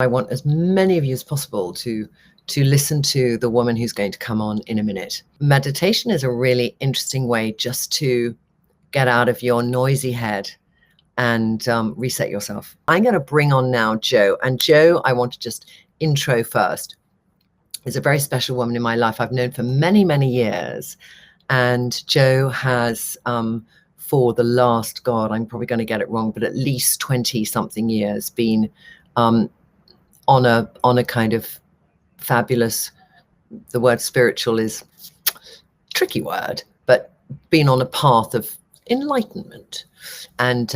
I want as many of you as possible to listen to the woman who's going to come on in a minute. Meditation is a really interesting way just to get out of your noisy head and reset yourself. I'm going to bring on now Jo. And Jo, I want to just intro first, is a very special woman in my life I've known for many, many years. And Jo has, for the last, God, I'm probably going to get it wrong, but at least 20 something years been on a kind of fabulous, the word spiritual is a tricky word, but been on a path of enlightenment. And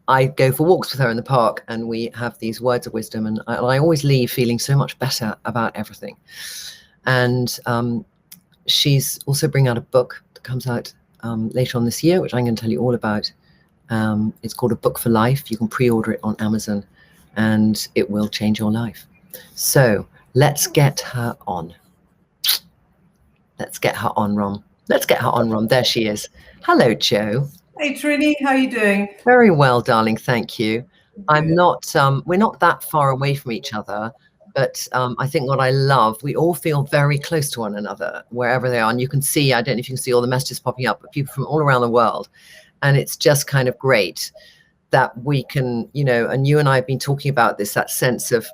I go for walks with her in the park, and we have these words of wisdom, and I always leave feeling so much better about everything. And she's also bringing out a book that comes out later on this year, which I'm going to tell you all about. It's called A Book for Life. You can pre-order it on Amazon, and it will change your life. So let's get her on. Let's get her on, Rom. Let's get her on, Rom. There she is. Hello, Jo. Hey, Trinny. How are you doing? Very well, darling. Thank you. I'm not, we're not that far away from each other, but I think what I love, we all feel very close to one another, wherever they are. And you can see, I don't know if you can see all the messages popping up, but people from all around the world. And it's just kind of great that we can, you know, and you and I have been talking about this, that sense of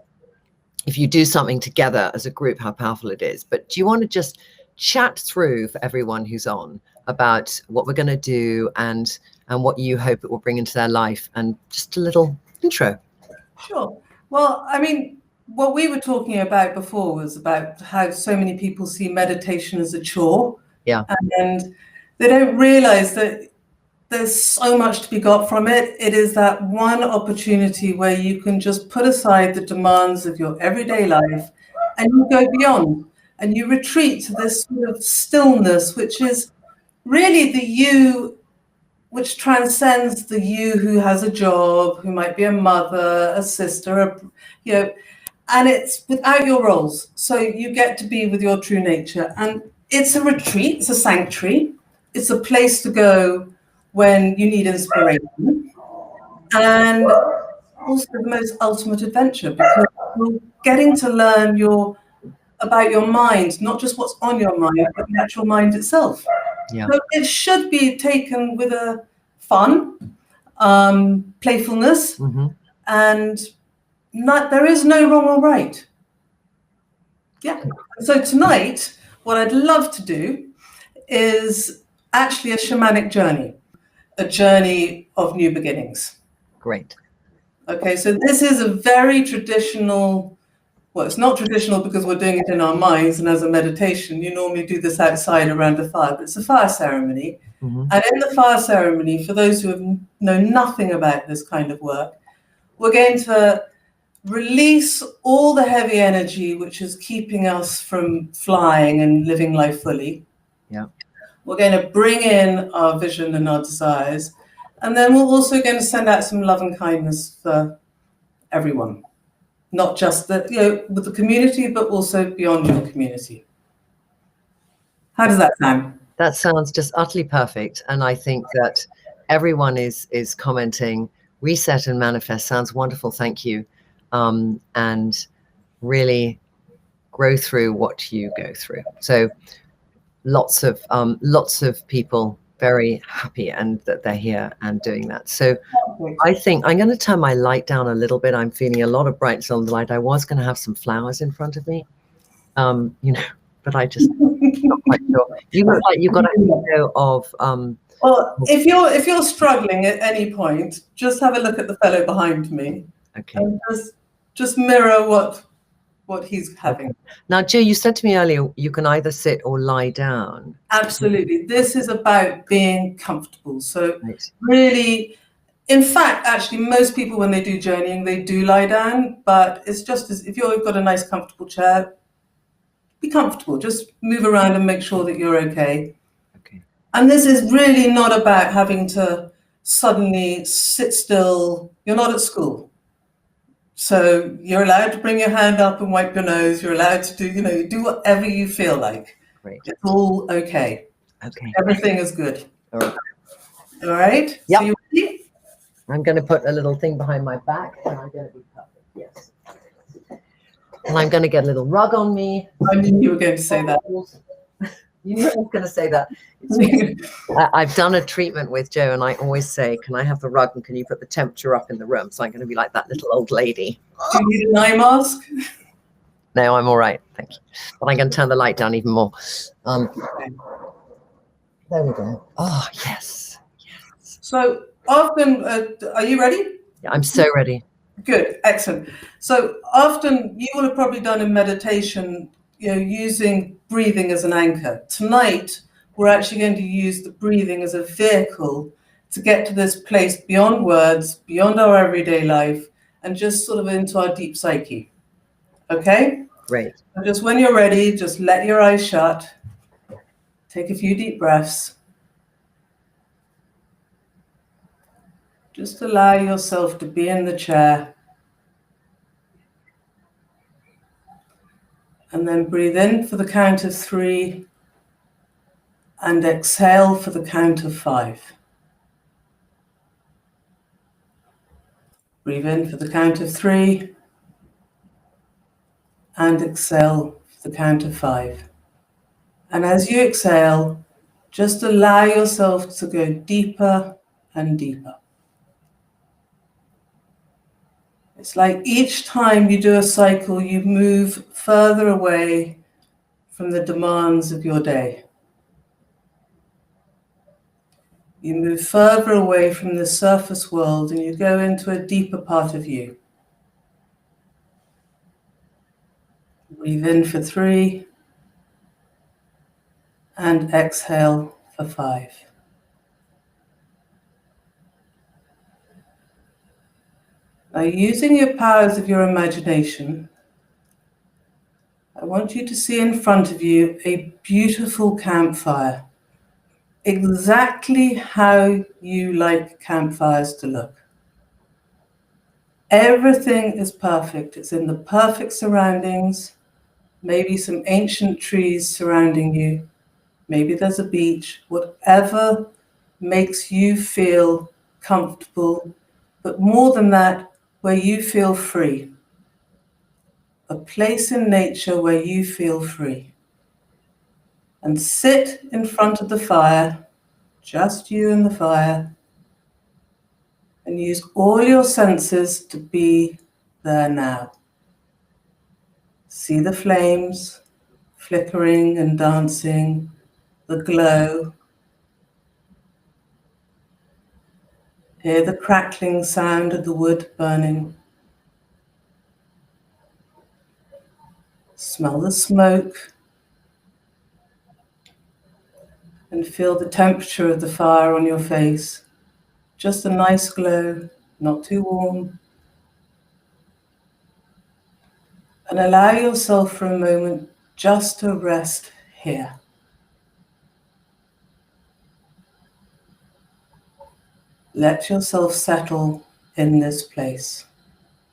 if you do something together as a group, how powerful it is. But do you want to just chat through for everyone who's on about what we're going to do and what you hope it will bring into their life, and just a little intro? Sure. Well, I mean, what we were talking about before was about how so many people see meditation as a chore. Yeah. And they don't realize that there's so much to be got from it. It is that one opportunity where you can just put aside the demands of your everyday life and you go beyond and you retreat to this sort of stillness, which is really the you, which transcends the you who has a job, who might be a mother, a sister, you know, and it's without your roles. So you get to be with your true nature. And it's a retreat, it's a sanctuary, it's a place to go when you need inspiration, and also the most ultimate adventure, because you're getting to learn about your mind, not just what's on your mind, but the actual mind itself. Yeah. So it should be taken with a fun, playfulness, and there is no wrong or right. Yeah. So tonight, what I'd love to do is actually a shamanic journey. A journey of new beginnings. Great. Okay, so this is a very traditional, well, it's not traditional because we're doing it in our minds and as a meditation. You normally do this outside around a fire, but it's a fire ceremony. And in the fire ceremony, for those who know nothing about this kind of work, we're going to release all the heavy energy which is keeping us from flying and living life fully. Yeah. We're going to bring in our vision and our desires. And then we're also going to send out some love and kindness for everyone, not just with the community, but also beyond your community. How does that sound? That sounds just utterly perfect. And I think that everyone is commenting, reset and manifest sounds wonderful. Thank you. And really grow through what you go through. So lots of people very happy and that they're here and doing that. So I think I'm going to turn my light down a little bit. I'm feeling a lot of brightness on the light. I was going to have some flowers in front of me, you know, but I just not quite sure. You look like you've got a video of well, if you're struggling at any point, just have a look at the fellow behind me. Okay. And just mirror what he's having. Now, Jo, you said to me earlier, you can either sit or lie down. Absolutely. This is about being comfortable. So really, in fact, actually, most people, when they do journeying, they do lie down, but it's just as if you've got a nice, comfortable chair, be comfortable. Just move around and make sure that you're okay. Okay. And this is really not about having to suddenly sit still. You're not at school. So you're allowed to bring your hand up and wipe your nose. You're allowed to do, you do whatever you feel like. Great. It's all okay. Okay. Everything is good. All right. All right? Yep. So you ready? I'm going to put a little thing behind my back and I'm going to be perfect. Yes. And I'm going to get a little rug on me. I knew you were going to say that. You knew I was going to say that. I've done a treatment with Joe, and I always say, can I have the rug and can you put the temperature up in the room? So I'm going to be like that little old lady. Do you need an eye mask? No, I'm all right. Thank you. But I'm going to turn the light down even more. There we go. Oh, yes. Yes. So often, are you ready? Yeah, I'm so ready. Good, excellent. So often you will have probably done in meditation, using breathing as an anchor. Tonight, we're actually going to use the breathing as a vehicle to get to this place beyond words, beyond our everyday life, and just sort of into our deep psyche. Okay? Great. So just when you're ready, just let your eyes shut. Take a few deep breaths. Just allow yourself to be in the chair. And then breathe in for the count of 3 and exhale for the count of 5. Breathe in for the count of 3 and exhale for the count of 5. And as you exhale, just allow yourself to go deeper and deeper. It's like each time you do a cycle, you move further away from the demands of your day. You move further away from the surface world and you go into a deeper part of you. Breathe in for 3 and exhale for 5. Now, using your powers of your imagination, I want you to see in front of you a beautiful campfire, exactly how you like campfires to look. Everything is perfect. It's in the perfect surroundings, maybe some ancient trees surrounding you, maybe there's a beach, whatever makes you feel comfortable, but more than that, where you feel free. A place in nature where you feel free. And sit in front of the fire, just you and the fire, and use all your senses to be there now. See the flames flickering and dancing, the glow. Hear the crackling sound of the wood burning. Smell the smoke and feel the temperature of the fire on your face. Just a nice glow, not too warm. And allow yourself for a moment just to rest here. Let yourself settle in this place.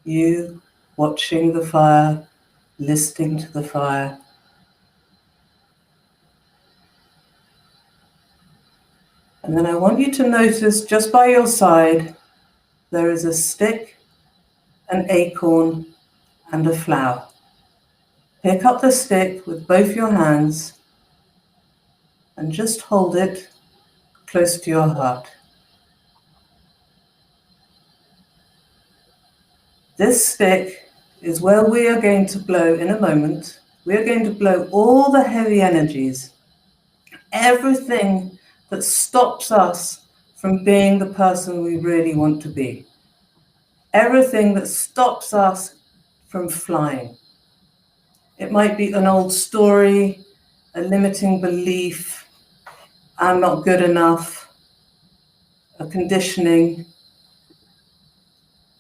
You watching the fire, listening to the fire. And then I want you to notice just by your side, there is a stick, an acorn, and a flower. Pick up the stick with both your hands and just hold it close to your heart. This stick is where we are going to blow in a moment. We are going to blow all the heavy energies, everything that stops us from being the person we really want to be, everything that stops us from flying. It might be an old story, a limiting belief, I'm not good enough, a conditioning,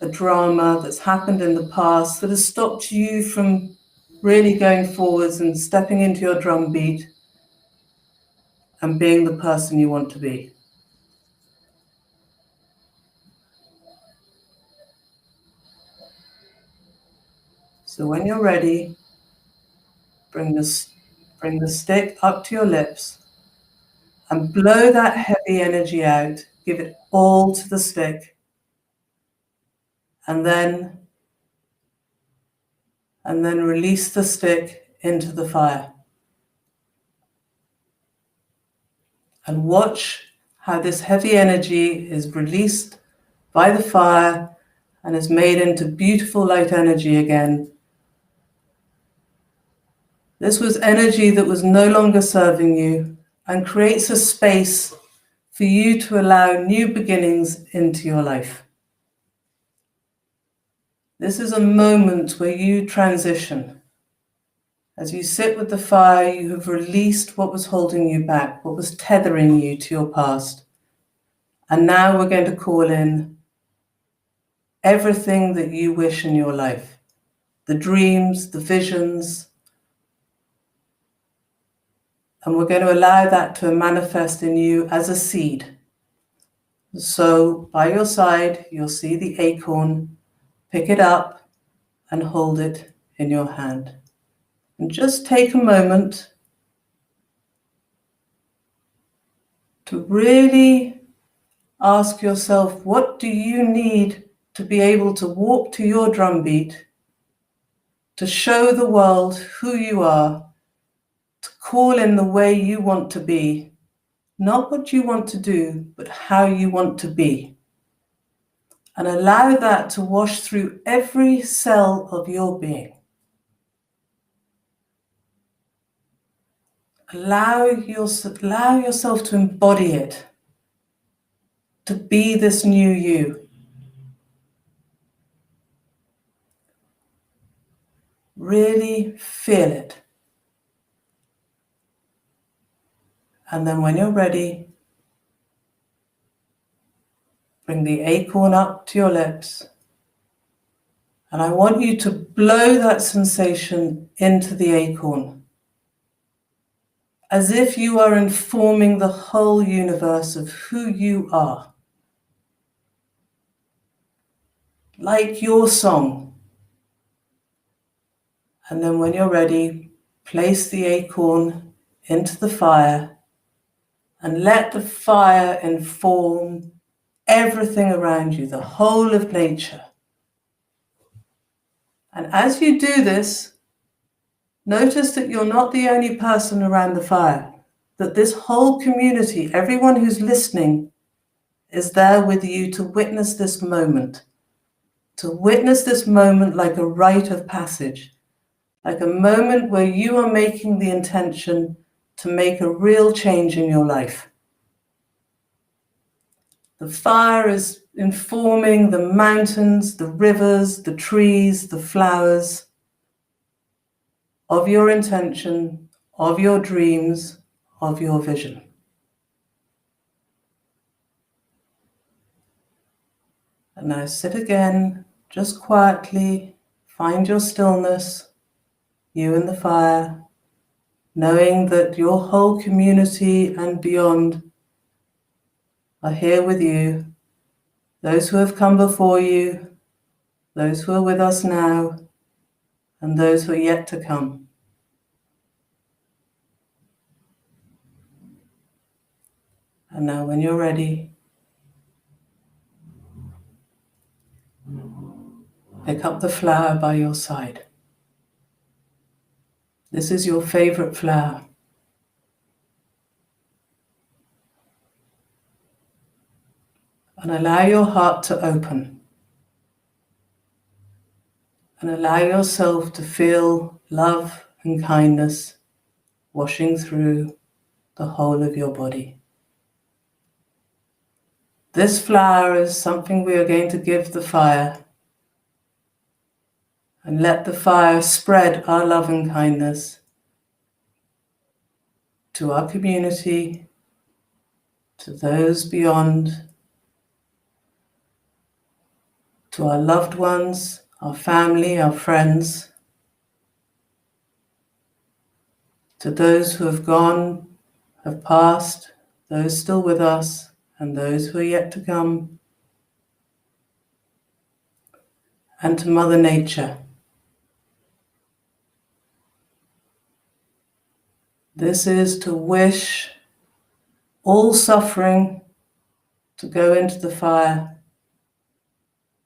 a drama that's happened in the past that has stopped you from really going forwards and stepping into your drumbeat and being the person you want to be. So when you're ready, bring the stick up to your lips and blow that heavy energy out. Give it all to the stick. And then and then release the stick into the fire. And watch how this heavy energy is released by the fire and is made into beautiful light energy again. This was energy that was no longer serving you and creates a space for you to allow new beginnings into your life. This is a moment where you transition. As you sit with the fire, you have released what was holding you back, what was tethering you to your past. And now we're going to call in everything that you wish in your life, the dreams, the visions, and we're going to allow that to manifest in you as a seed. So by your side, you'll see the acorn. Pick it up and hold it in your hand. And just take a moment to really ask yourself, what do you need to be able to walk to your drumbeat, to show the world who you are, to call in the way you want to be, not what you want to do, but how you want to be. And allow that to wash through every cell of your being. Allow yourself to embody it, to be this new you. Really feel it. And then when you're ready, bring the acorn up to your lips. And I want you to blow that sensation into the acorn, as if you are informing the whole universe of who you are. Like your song. And then when you're ready, place the acorn into the fire and let the fire inform everything around you, the whole of nature. And as you do this, notice that you're not the only person around the fire, that this whole community, everyone who's listening, is there with you to witness this moment like a rite of passage, like a moment where you are making the intention to make a real change in your life. The fire is informing the mountains, the rivers, the trees, the flowers of your intention, of your dreams, of your vision. And now sit again, just quietly, find your stillness, you and the fire, knowing that your whole community and beyond are here with you, those who have come before you, those who are with us now, and those who are yet to come. And now when you're ready, pick up the flower by your side. This is your favorite flower. And allow your heart to open. And allow yourself to feel love and kindness washing through the whole of your body. This flower is something we are going to give the fire, and let the fire spread our love and kindness to our community, to those beyond, to our loved ones, our family, our friends, to those who have gone, have passed, those still with us, and those who are yet to come, and to Mother Nature. This is to wish all suffering to go into the fire,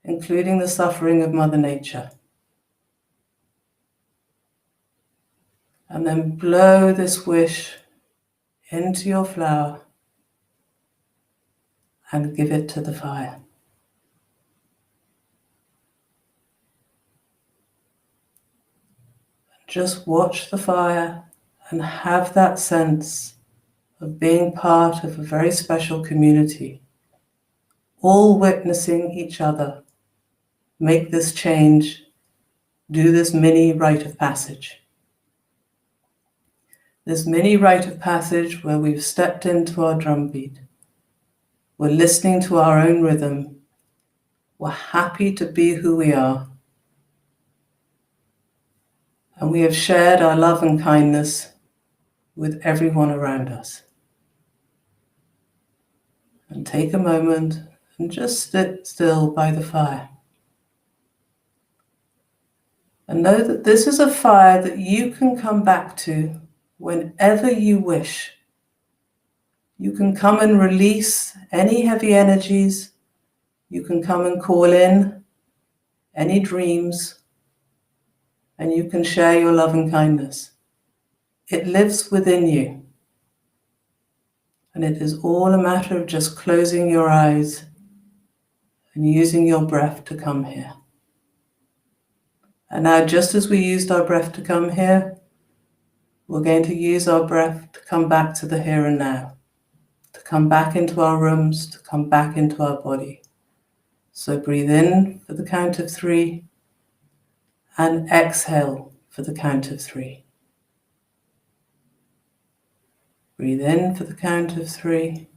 including the suffering of Mother Nature. And then blow this wish into your flower and give it to the fire. Just watch the fire and have that sense of being part of a very special community, all witnessing each other make this change, do this mini rite of passage. This mini rite of passage where we've stepped into our drumbeat. We're listening to our own rhythm. We're happy to be who we are. And we have shared our love and kindness with everyone around us. And take a moment and just sit still by the fire. And know that this is a fire that you can come back to whenever you wish. You can come and release any heavy energies. You can come and call in any dreams. And you can share your love and kindness. It lives within you. And it is all a matter of just closing your eyes and using your breath to come here. And now, just as we used our breath to come here, we're going to use our breath to come back to the here and now, to come back into our rooms, to come back into our body. So breathe in for the count of 3 and exhale for the count of 3. Breathe in for the count of 3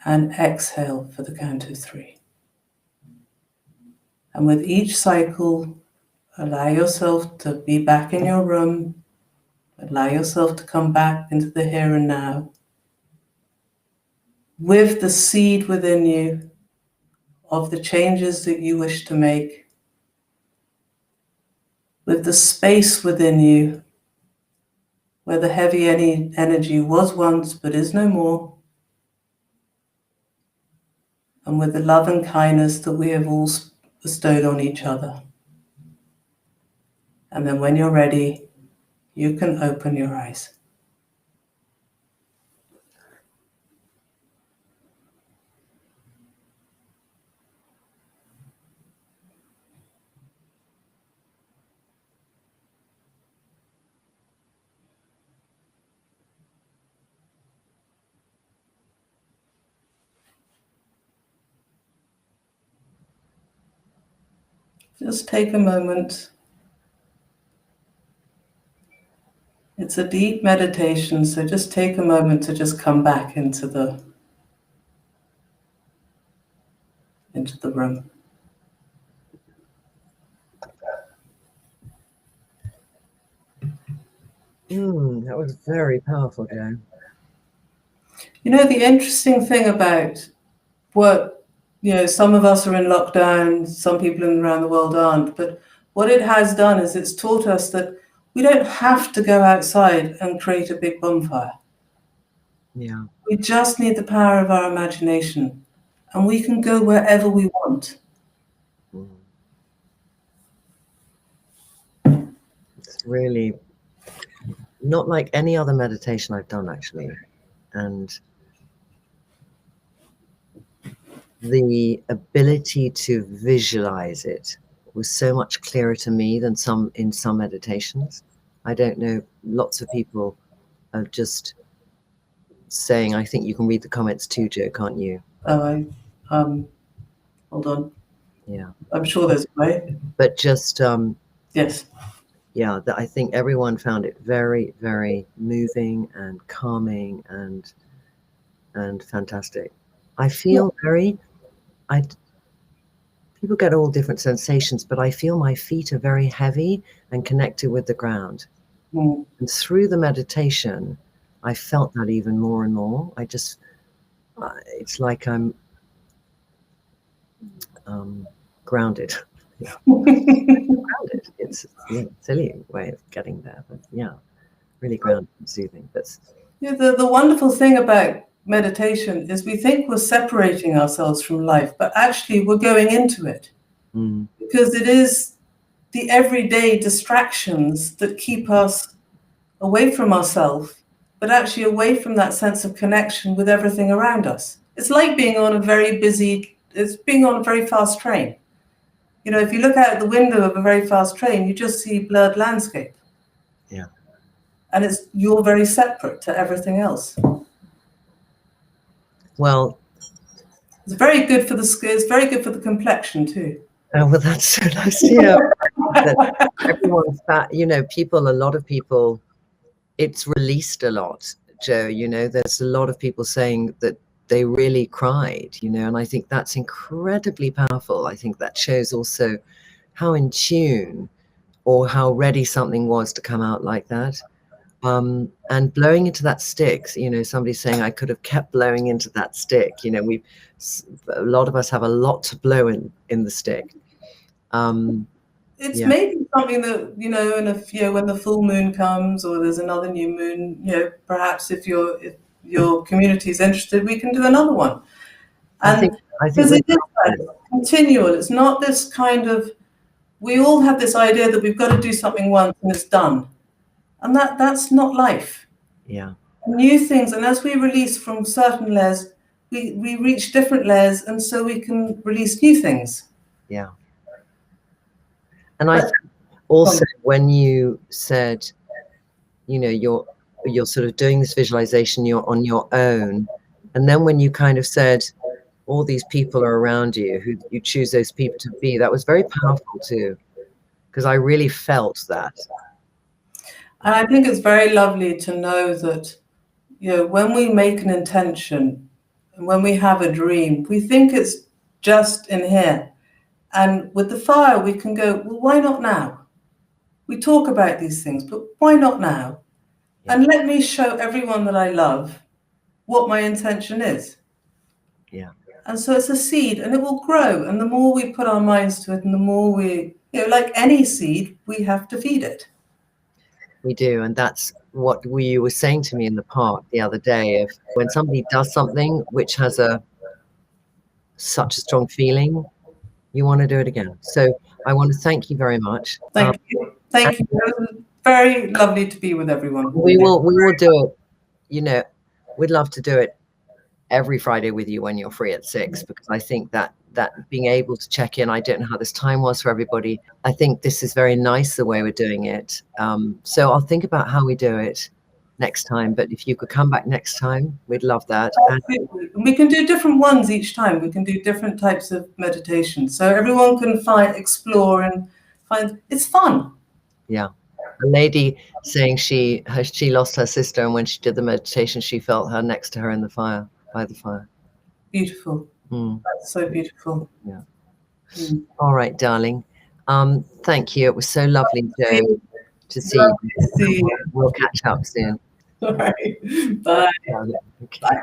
and exhale for the count of 3. And with each cycle, allow yourself to be back in your room. Allow yourself to come back into the here and now with the seed within you of the changes that you wish to make, with the space within you where the heavy energy was once but is no more, and with the love and kindness that we have all bestowed on each other. And then when you're ready, you can open your eyes. Just take a moment. It's a deep meditation, so just take a moment to just come back into the room. That was very powerful, Joe. You know, the interesting thing about what, some of us are in lockdown, some people around the world aren't, but what it has done is it's taught us that we don't have to go outside and create a big bonfire. Yeah. We just need the power of our imagination, and we can go wherever we want. It's really not like any other meditation I've done, actually. And the ability to visualize it was so much clearer to me than in some meditations. I don't know, lots of people are just saying, I think you can read the comments too, Joe, can't you? Oh, hold on. Yeah. I'm sure there's a way. But just, yes. Yeah, I think everyone found it very, very moving and calming and fantastic. I feel people get all different sensations, but I feel my feet are very heavy and connected with the ground. And through the meditation, I felt that even more and more. It's like I'm grounded. Grounded. It's a silly way of getting there, but yeah, really grounded and soothing. But the wonderful thing about meditation is we think we're separating ourselves from life, but actually we're going into it because it is the everyday distractions that keep us away from ourselves, but actually away from that sense of connection with everything around us. It's like being on a very fast train. You know, if you look out the window of a very fast train, you just see blurred landscape. Yeah. And you're very separate to everything else. Well, it's very good for the complexion too. Oh, well, that's so nice to hear. That everyone's that, you know, a lot of people, it's released a lot, Joe, you know, there's a lot of people saying that they really cried, you know, and I think that's incredibly powerful. I think that shows also how in tune or how ready something was to come out like that. And blowing into that stick, you know, somebody saying I could have kept blowing into that stick, you know, a lot of us have a lot to blow in the stick. It's maybe something that, you know, when the full moon comes or there's another new moon, you know, perhaps if your community is interested, we can do another one. And I think it is continual. It's not this kind of, we all have this idea that we've got to do something once and it's done. And that's not life. Yeah. New things, and as we release from certain layers, we reach different layers, and so we can release new things. Yeah. And I think also when you said, you know, you're sort of doing this visualization, you're on your own, and then when you kind of said all these people are around you, who you choose those people to be, that was very powerful too, because I really felt that. And I think it's very lovely to know that, you know, when we make an intention and when we have a dream, we think it's just in here. And with the fire, we can go, well, why not now? We talk about these things, but why not now? Yeah. And let me show everyone that I love what my intention is. Yeah. And so it's a seed and it will grow. And the more we put our minds to it and the more we, you know, like any seed, we have to feed it. We do, and that's what you were saying to me in the park the other day. If when somebody does something which has such a strong feeling, you want to do it again. So I want to thank you very much. Thank you. Thank you. It was very lovely to be with everyone. We will do it. You know, we'd love to do it every Friday with you when you're free at 6, because I think that being able to check in, I don't know how this time was for everybody. I think this is very nice the way we're doing it. So I'll think about how we do it next time, but if you could come back next time, we'd love that. And we can do different ones each time. We can do different types of meditation, so everyone can explore and find, it's fun. Yeah. A lady saying she lost her sister, and when she did the meditation, she felt her next to her in the fire, by the fire. Beautiful. That's so beautiful. Yeah. All right, darling. Thank you. It was so lovely to see you. We'll catch up soon. All right. Bye. Okay. Bye.